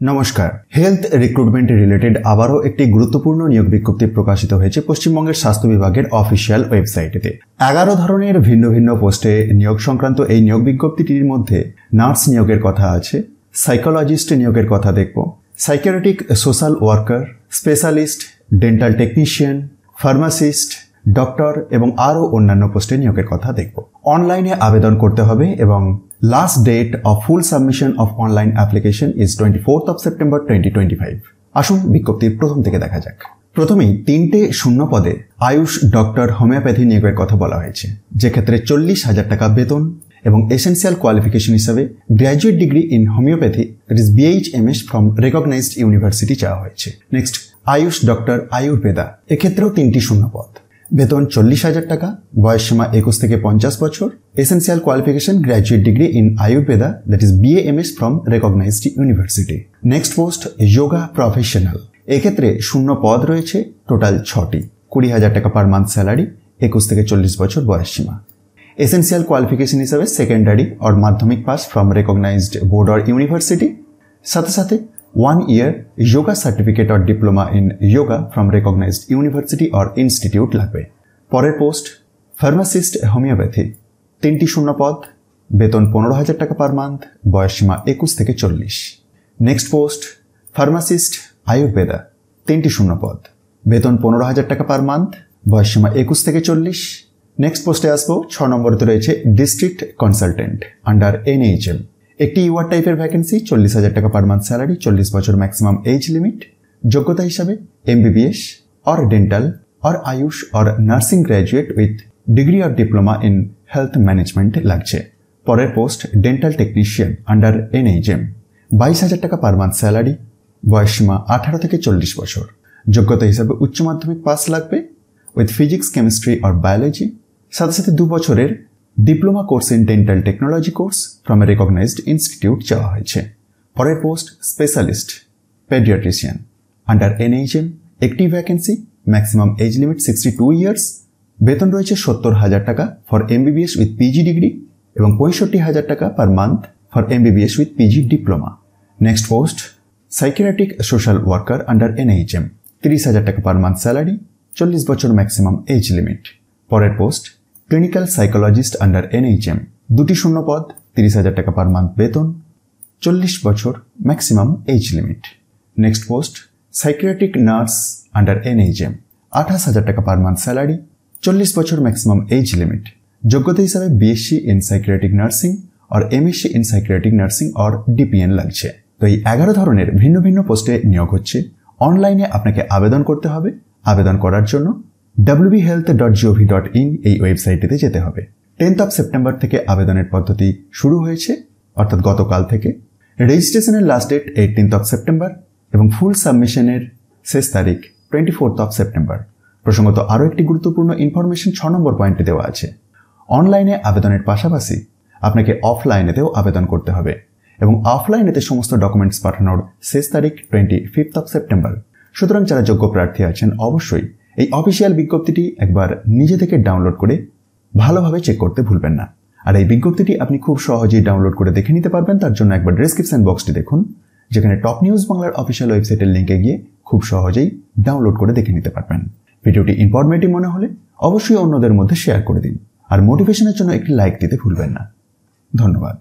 নমস্কার। Health recruitment related আবারও একটি গুরুত্বপূর্ণ নিয়োগ বিজ্ঞপ্তি প্রকাশিত হয়েছে পশ্চিমবঙ্গের স্বাস্থ্য বিভাগের অফিসিয়াল ওয়েবসাইটেতে। 11 ধরনের ভিন্ন ভিন্ন পোস্টে নিয়োগ সংক্রান্ত এই নিয়োগ বিজ্ঞপ্তিটির মধ্যে নার্স নিয়োগের কথা আছে, সাইকোলজিস্ট নিয়োগের কথা দেখব, psychiatric social worker, specialist, dental technician, pharmacist, doctor এবং আরও অন্যান্য পোস্টে নিয়োগের কথা দেখব। অনলাইনে আবেদন করতে হবে এবং last date of full submission of online application is 24th of September 2025। আসুন বিজ্ঞপ্তির প্রথম থেকে দেখা যাক। প্রথমেই 3টে শূন্য পদে আয়ুষ ডক্টর হোমিওপ্যাথি নিয়োগের কথা বলা হয়েছে, যে ক্ষেত্রে 40,000 টাকা বেতন এবং এসেন্সিয়াল কোয়ালিফিকেশন হিসাবে graduate degree in homeopathy that is BHMS from recognized university চাওয়া হয়েছে। নেক্সট, আয়ুষ ডক্টর আয়ুর্বেদা, এক্ষেত্রেও 3টি শূন্য পদ, বেতন 40,000 টাকা, বয়সসীমা 21 থেকে 50 বছর, essential qualification graduate degree in Ayurveda that is BAMS from recognized university. Next post yoga professional, এক্ষেত্রে শূন্য পদ রয়েছে টোটাল 6টি, 20,000 টাকা পার মান্থ স্যালারি, 21 থেকে 40 বছর বয়সসীমা। এসেন্সিয়াল কোয়ালিফিকেশন হিসাবে সেকেন্ডারি অর মাধ্যমিক past form recognized board or university, সাথে সাথে 1 year yoga certificate or diploma in yoga from recognized university or institute লাগবে। পরের পোস্ট ফার্মাসিস্ট হোমিওপ্যাথি, 3টি শূন্য পদ, বেতন 15,000 টাকা পার মান্থ, বয়সসীমা 21 থেকে 40। নেক্সট পোস্ট ফার্মাসিস্ট আয়ুর্বেদা, 3টি শূন্য পদ, বেতন 15,000 টাকা পার মান্থ, বয়সসীমা 21 থেকে 40। নেক্সট পোস্টে আসবো 6 নম্বরেতে রয়েছে ডিস্ট্রিক্ট কনসালটেন্ট আন্ডার NHM, একটি ইউআর টাইপের ভ্যাকেন্সি, 40,000 টাকা পার মান্থ স্যালারি, 40 বছর ম্যাক্সিমাম এজ লিমিট, যোগ্যতা হিসাবে MBBS or dental or Ayush or nursing graduate with degree or diploma in health management লাগছে। পরের post dental technician under NHM, 22,000 টাকা per month salary, বয়সসীমা 18 থেকে 40 বছর, যোগ্যতা হিসাবে উচ্চ মাধ্যমিক পাস লাগবে with physics, chemistry or biology, সাথে সাথে 2 বছরের diploma course in dental technology course from a recognised institute চাওয়া হয়েছে। পরের post specialist paediatrician under NHM, একটি vacancy, maximum age limit 62 years, বেতন রয়েছে 70,000 টাকা for MBBS with PG degree এবং 65,000 টাকা per month for MBBS with PG diploma. Next post psychiatric social worker under NHM, 30,000 টাকা পার মান্থ স্যালারি, 40 বছর maximum age limit. পরের post clinical psychologist under NHM, 2টি শূন্য পদ, 30,000 টাকা পার মান্থ বেতন, 40 বছর maximum age limit. Next post psychiatric nurse under NHM, 28,000 টাকা পার মান্থ স্যালারি, 40 বছর ম্যাক্সিমাম এজ লিমিট, যোগ্যতা হিসাবে BSc in psychiatric nursing or MSc in psychiatric nursing or DPN লাগছে। তো এই 11 ধরনের ভিন্ন ভিন্ন পোস্টে নিয়োগ হচ্ছে। অনলাইনে আপনাকে আবেদন করতে হবে। আবেদন করার জন্য wbhealth.gov.in এই ওয়েবসাইটটিতে যেতে হবে। 10th of September থেকে আবেদনের পদ্ধতি শুরু হয়েছে, অর্থাৎ গতকাল থেকে। রেজিস্ট্রেশনের last date 18th of September এবং ফুল সাবমিশনের শেষ তারিখ 24th of September। প্রসঙ্গত আরও একটি গুরুত্বপূর্ণ ইনফরমেশন 6 নম্বর পয়েন্টে দেওয়া আছে। অনলাইনে আবেদনের পাশাপাশি আপনাকে অফলাইনেতেও আবেদন করতে হবে এবং অফলাইনেতে সমস্ত ডকুমেন্টস পাঠানোর শেষ তারিখ 25th of September। সুতরাং যারা যোগ্য প্রার্থী আছেন অবশ্যই এই অফিসিয়াল বিজ্ঞপ্তিটি একবার নিজে থেকে ডাউনলোড করে ভালোভাবে চেক করতে ভুলবেন না। আর এই বিজ্ঞপ্তিটি আপনি খুব সহজেই ডাউনলোড করে দেখে নিতে পারবেন। তার জন্য একবার ডেসক্রিপশন বক্সটি দেখুন, যেখানে টপ নিউজ বাংলার অফিসিয়াল ওয়েবসাইটের লিঙ্কে গিয়ে খুব সহজেই ডাউনলোড করে দেখে নিতে পারবেন। ভিডিওটি ইনফরমেটিভ মনে হলে অবশ্যই অন্যদের মধ্যে শেয়ার করে দিন আর মোটিভেশনের জন্য একটি লাইক দিতে ভুলবেন না। ধন্যবাদ।